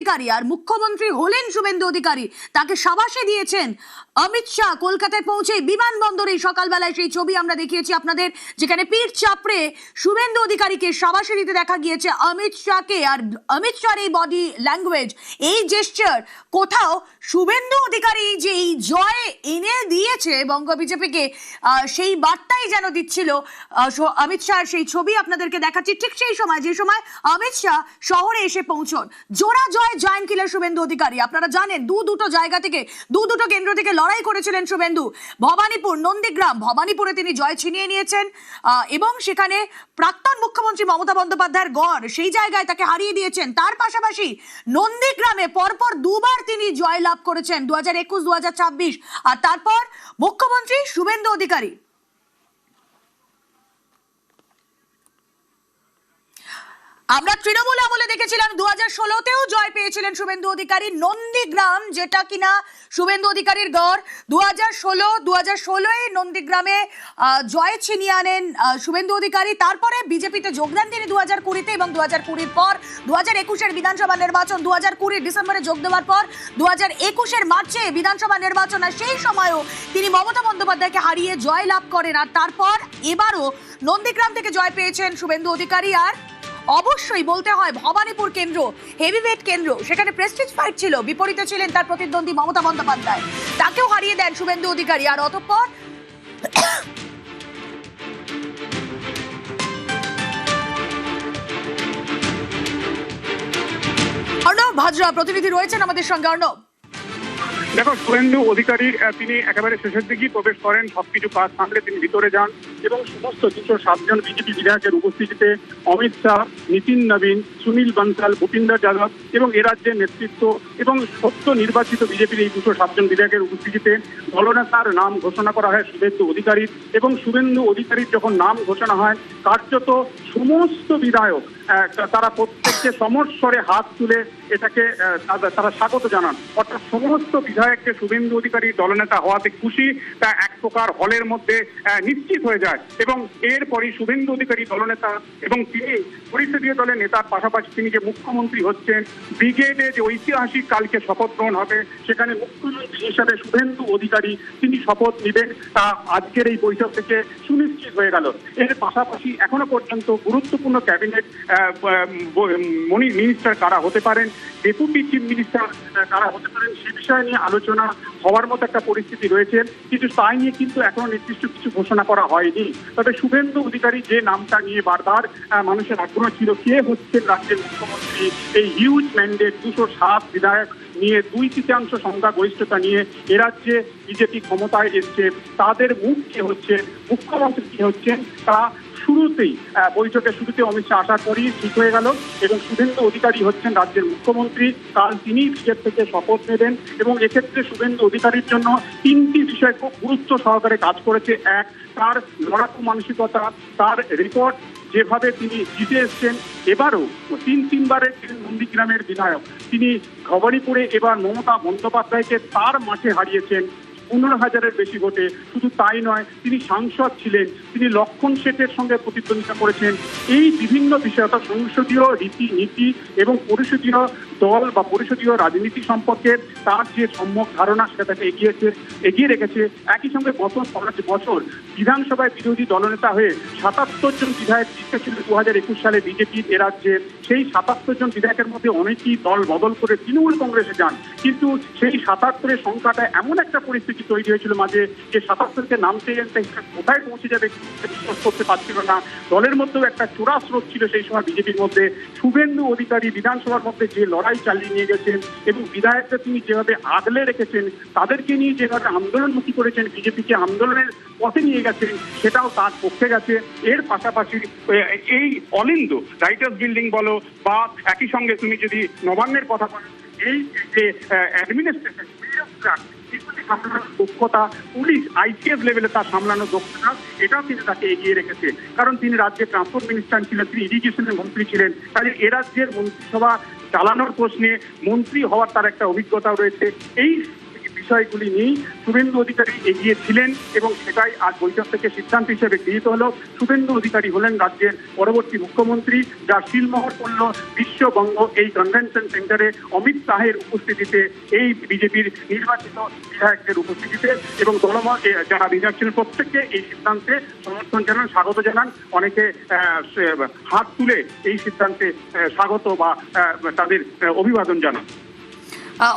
অধিকারী আর মুখ্যমন্ত্রী হলেন শুভেন্দু অধিকারী, তাকে সাবাসে দিয়েছেন অমিত শাহ। কলকাতায় পৌঁছে বিমানবন্দরে সকালবেলায় সেই ছবি আমরা দেখিয়েছি আপনাদের, যেখানে পিঠ চাপড়ে শুভেন্দু অধিকারীকে সাবাসে দিতে দেখা গিয়েছে অমিত শাহকে। আর অমিত শাহর এই বডি ল্যাঙ্গুয়েজ, এই জেস্টার, কোথাও শুভেন্দু অধিকারী যে এই জয় এনে দিয়েছে বঙ্গ বিজেপিকে, সেই বার্তাই যেন দিচ্ছিল অমিত শাহর। সেই ছবি আপনাদেরকে দেখাচ্ছি ঠিক সেই সময় যে সময় অমিত শাহ শহরে এসে পৌঁছন। জোড়া জয় জয়েন্ট কিলার শুভেন্দু অধিকারী। আপনারা জানেন দুটো জায়গা থেকে, দুটো কেন্দ্র থেকে লড়াই করেছিলেন শুভেন্দু। ভবানীপুর, নন্দীগ্রাম, ভবানীপুরে তিনি জয় ছিনিয়ে নিয়েছেন এবং সেখানে প্রাক্তন মুখ্যমন্ত্রী মমতা বন্দ্যোপাধ্যায়ের গড়, সেই জায়গায় তাকে হারিয়ে দিয়েছেন। তার পাশাপাশি নন্দীগ্রামে পরপর দুবার তিনি জয় লাভ করেছেন, 2021, 2026। আর তারপর মুখ্যমন্ত্রী শুভেন্দু অধিকারী। আমরা তৃণমূল আমলে দেখেছিলাম 2016তেও জয় পেয়েছিলেন শুভেন্দু অধিকারী। নন্দীগ্রাম, যেটা কিনা শুভেন্দু অধিকারীর গড়, 2016 নন্দীগ্রামে জয় ছিনিয়ে আনেন শুভেন্দু অধিকারী। তারপরে বিজেপিতে যোগদান তিনি 2020-তে, এবং 2020-র পর 2021-এর বিধানসভা নির্বাচন, 2020 ডিসেম্বরে যোগ দেওয়ার পর 2021-এর মার্চে বিধানসভা নির্বাচন, আর সেই সময়ও তিনি মমতা বন্দ্যোপাধ্যায়কে হারিয়ে জয় লাভ করেন। আর তারপর এবারও নন্দীগ্রাম থেকে জয় পেয়েছেন শুভেন্দু অধিকারী। আর অবশ্যই বলতে হয় ভবানীপুর কেন্দ্র, হেভিওয়েট কেন্দ্র, সেখানে প্রেস্টিজ ফাইট ছিল, বিপরীতে ছিলেন তার প্রতিদ্বন্দ্বী মমতা বন্দ্যোপাধ্যায়, তাকেও হারিয়ে দেন শুভেন্দু অধিকারী। আর অতঃপর অর্ণব ভাজরা প্রতিনিধি রয়েছেন আমাদের সঙ্গে। অর্ণব, দেখো, শুভেন্দু অধিকারী তিনি একেবারে শেষের দিকেই প্রবেশ করেন, সবকিছু কাজ সামলে তিনি ভিতরে যান এবং সমস্ত 207 জন বিজেপি বিধায়কের উপস্থিতিতে অমিত শাহ, নীতিন নবীন, সুনীল বনসাল, ভূপিন্দর যাদব এবং এ রাজ্যের নেতৃত্ব এবং সত্য নির্বাচিত বিজেপির এই 207 জন বিধায়কের উপস্থিতিতে দলনেতার নাম ঘোষণা করা হয় শুভেন্দু অধিকারীর। এবং শুভেন্দু অধিকারীর যখন নাম ঘোষণা হয়, কার্যত সমস্ত বিধায়ক তারা প্রত্যেককে সমস্বরে হাত তুলে এটাকে তারা স্বাগত জানান। অর্থাৎ সমস্ত বিধায়ককে শুভেন্দু অধিকারী দলনেতা হওয়াতে খুশি, তা এক প্রকার হলের মধ্যে নিশ্চিত হয়ে যায়। এবং এরপরই শুভেন্দু অধিকারী দলনেতা, এবং তিনি পরিষদীয় দলের নেতার পাশাপাশি তিনি যে মুখ্যমন্ত্রী হচ্ছেন, ব্রিগেডে যে ঐতিহাসিক কালকে শপথ গ্রহণ হবে, সেখানে মুখ্যমন্ত্রী হিসাবে শুভেন্দু অধিকারী তিনি শপথ নেবেন, তা আজকের এই বৈঠক থেকে সুনিশ্চিত হয়ে গেল। এর পাশাপাশি এখনো পর্যন্ত গুরুত্বপূর্ণ ক্যাবিনেট মিনিস্টার কারা হতে পারেন, ডেপুটি চিফ মিনিস্টার কারা হতে পারেন, সে বিষয় নিয়ে আলোচনা হওয়ার মতো একটা পরিস্থিতি রয়েছে, কিন্তু তাই নিয়ে কিন্তু এখনো নির্দিষ্ট কিছু ঘোষণা করা হয়নি। তবে শুভেন্দু অধিকারী যে নামটা নিয়ে বারবার মানুষের আগ্রহ ছিল, কে হচ্ছেন রাজ্যের মুখ্যমন্ত্রী, এই হিউজ ম্যান্ডেট 207 বিধায়ক নিয়ে 2/3 সংখ্যা গরিষ্ঠতা নিয়ে এ রাজ্যে বিজেপি ক্ষমতায় এসছে, তাদের মুখ কে হচ্ছে, মুখ্যমন্ত্রী কে হচ্ছেন, তা শুরুতেই বৈঠকের শুরুতে অমিত শাহ আসার পরই ঠিক হয়ে গেল। এবং শুভেন্দু অধিকারী হচ্ছেন রাজ্যের মুখ্যমন্ত্রী, কাল তিনি বিজেপি থেকে শপথ নেবেন। এবং এক্ষেত্রে শুভেন্দু অধিকারীর জন্য 3টি বিষয় খুব গুরুত্ব সহকারে কাজ করেছে। এক, তার লড়াকু মানসিকতা, তার রেকর্ড, যেভাবে তিনি জিতে এসছেন। এবারও 3বারের নন্দীগ্রামের বিধায়ক, তিনি ভবানীপুরে এবার মমতা বন্দ্যোপাধ্যায়কে তার মাঠে হারিয়েছেন 15,000-এর বেশি ভোটে। শুধু তাই নয়, তিনি সাংসদ ছিলেন, তিনি লক্ষণ শেঠের সঙ্গে প্রতিদ্বন্দ্বিতা করেছেন। এই বিভিন্ন বিষয়, অর্থাৎ সংসদীয় রীতিনীতি এবং পরিষদীয় দল বা পরিষদীয় রাজনীতি সম্পর্কে তার যে সম্যক ধারণা, সেটা তাকে এগিয়ে রেখেছে। একই সঙ্গে গত 5 বছর বিধানসভায় বিরোধী দলনেতা হয়ে 77 জন বিধায়ক জিতেছিল 2021 সালে বিজেপির এ রাজ্যে। সেই 77 জন বিধায়কের মধ্যে অনেকেই দল বদল করে তৃণমূল কংগ্রেসে যান, কিন্তু সেই 77-এর সংখ্যাটা এমন একটা পরিস্থিতি তৈরি হয়েছিল মাঝে, যে 77-কে নামতে কোথায় পৌঁছে যাবে বিশ্বাস করতে পারছিল না। দলের মধ্যেও একটা চোরা স্রোত ছিল সেই সময় বিজেপির মধ্যে। শুভেন্দু অধিকারী বিধানসভার মধ্যে যে লড়াই চালিয়ে নিয়ে গেছেন এবং বিধায়কদের তিনি যেভাবে আগলে রেখেছেন, তাদেরকে নিয়ে যেভাবে আন্দোলনমুখী করেছেন, বিজেপিকে আন্দোলনের পথে নিয়ে গেছেন, সেটাও তার পক্ষে গেছে। এর পাশাপাশি এই অলিন্দ রাইটার্স বিল্ডিং বলো, বা একই সঙ্গে তুমি যদি নবান্নের কথা বলো, এই যে অ্যাডমিনিস্ট্রেশন সামলানোর দক্ষতা, পুলিশ আইসিএফ লেভেলে তার সামলানোর দক্ষতা, এটাও কিন্তু তাকে এগিয়ে রেখেছে। কারণ তিনি রাজ্যের ট্রান্সপোর্ট মিনিস্টার ছিলেন, তিনি ইরিগেশনের মন্ত্রী ছিলেন, তাহলে এ রাজ্যের মন্ত্রিসভা চালানোর প্রশ্নে মন্ত্রী হওয়ার তার একটা অভিজ্ঞতাও রয়েছে। এই বিষয়গুলি নিয়েই শুভেন্দু অধিকারী এগিয়ে ছিলেন এবং সেটাই আজ বৈঠক থেকে সিদ্ধান্ত হিসেবে গৃহীত হলো। শুভেন্দু অধিকারী হলেন রাজ্যের পরবর্তী মুখ্যমন্ত্রী, যার শিলমোহর পড়ল বিশ্ববঙ্গ এই কনভেনশন সেন্টারে অমিত শাহের উপস্থিতিতে, এই বিজেপির নির্বাচিত বিধায়কদের উপস্থিতিতে, এবং দলমত যারা বিধায়ক ছিলেন প্রত্যেককে এই সিদ্ধান্তে সমর্থন জানান, স্বাগত জানান। অনেকে হাত তুলে এই সিদ্ধান্তে স্বাগত বা তাদের অভিবাদন জানান।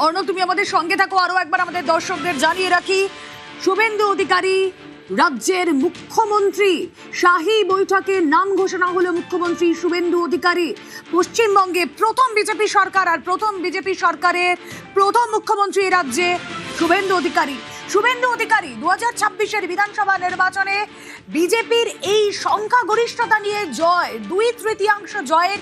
অর্ণব, তুমি আমাদের সঙ্গে থাকো। আরো একবার আমাদের দর্শকদের জানিয়ে রাখি, শুভেন্দু অধিকারী রাজ্যের মুখ্যমন্ত্রী। শাহী বৈঠকে নাম ঘোষণা হলো মুখ্যমন্ত্রী শুভেন্দু অধিকারী। পশ্চিমবঙ্গে প্রথম বিজেপি সরকার, আর প্রথম বিজেপি সরকারের প্রথম মুখ্যমন্ত্রী রাজ্যে শুভেন্দু অধিকারী। শুভেন্দু অধিকারী 2026-এর বিধানসভা নির্বাচনে বিজেপির এই সংখ্যাগরিষ্ঠতা নিয়ে জয়, 2/3 জয়ের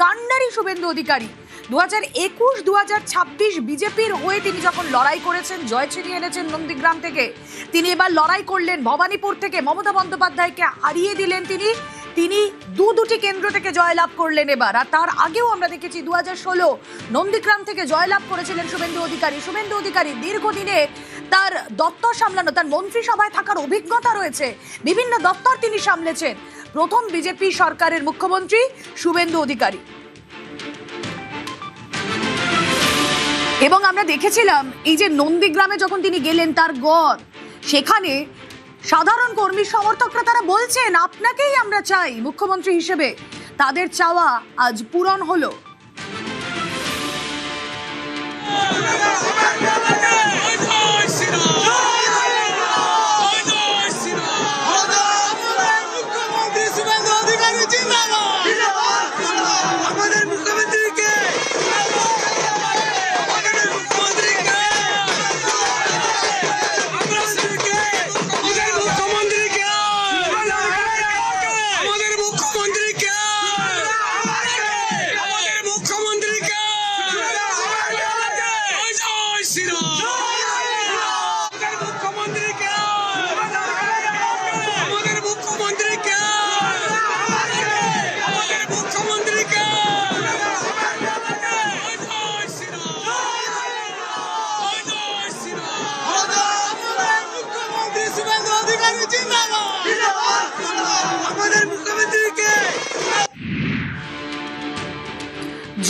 কাণ্ডারি শুভেন্দু অধিকারী। 2021-2026 বিজেপির হয়ে তিনি যখন লড়াই করেছেন, জয় ছিনিয়ে এনেছেন নন্দীগ্রাম থেকে, তিনি এবার লড়াই করলেন ভবানীপুর থেকে, মমতা বন্দ্যোপাধ্যায়কে হারিয়ে দিলেন তিনি দুটি কেন্দ্র থেকে জয়লাভ করলেন এবার। আর তার আগেও আমরা দেখেছি 2016 নন্দীগ্রাম থেকে জয়লাভ করেছিলেন শুভেন্দু অধিকারী। শুভেন্দু অধিকারী দীর্ঘদিনের তার দপ্তর সামলানো, তার মন্ত্রিসভায় থাকার অভিজ্ঞতা রয়েছে, বিভিন্ন দপ্তর তিনি সামলেছেন। প্রথম বিজেপি সরকারের মুখ্যমন্ত্রী শুভেন্দু অধিকারী। এবং আমরা দেখেছিলাম এই যে নন্দীগ্রামে যখন তিনি গেলেন, তার গড়, সেখানে সাধারণ কর্মী সমর্থকরা তারা বলছেন আপনাকেই আমরা চাই মুখ্যমন্ত্রী হিসেবে। তাদের চাওয়া আজ পূরণ হলো।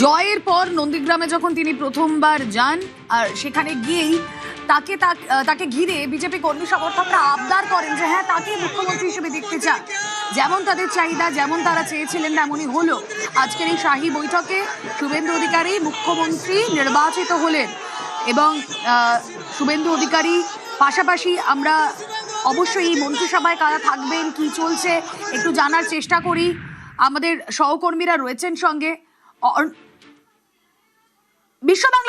জয়ের পর নন্দীগ্রামে যখন তিনি প্রথমবার যান, আর সেখানে গিয়েই তাকে ঘিরে বিজেপি কর্মী সমর্থকরা আবদার করেন যে হ্যাঁ, তাকে মুখ্যমন্ত্রী হিসেবে দেখতে চান। যেমন তাদের চাহিদা, যেমন তারা চেয়েছিলেন, তেমনই হলো। আজকের এই শাহী বৈঠকে শুভেন্দু অধিকারী মুখ্যমন্ত্রী নির্বাচিত হলেন। এবং শুভেন্দু অধিকারী পাশাপাশি আমরা অবশ্যই এই মন্ত্রিসভায় কারা থাকবেন, কি চলছে একটু জানার চেষ্টা করি। আমাদের সহকর্মীরা রয়েছেন সঙ্গে। বিশ্ববাংলা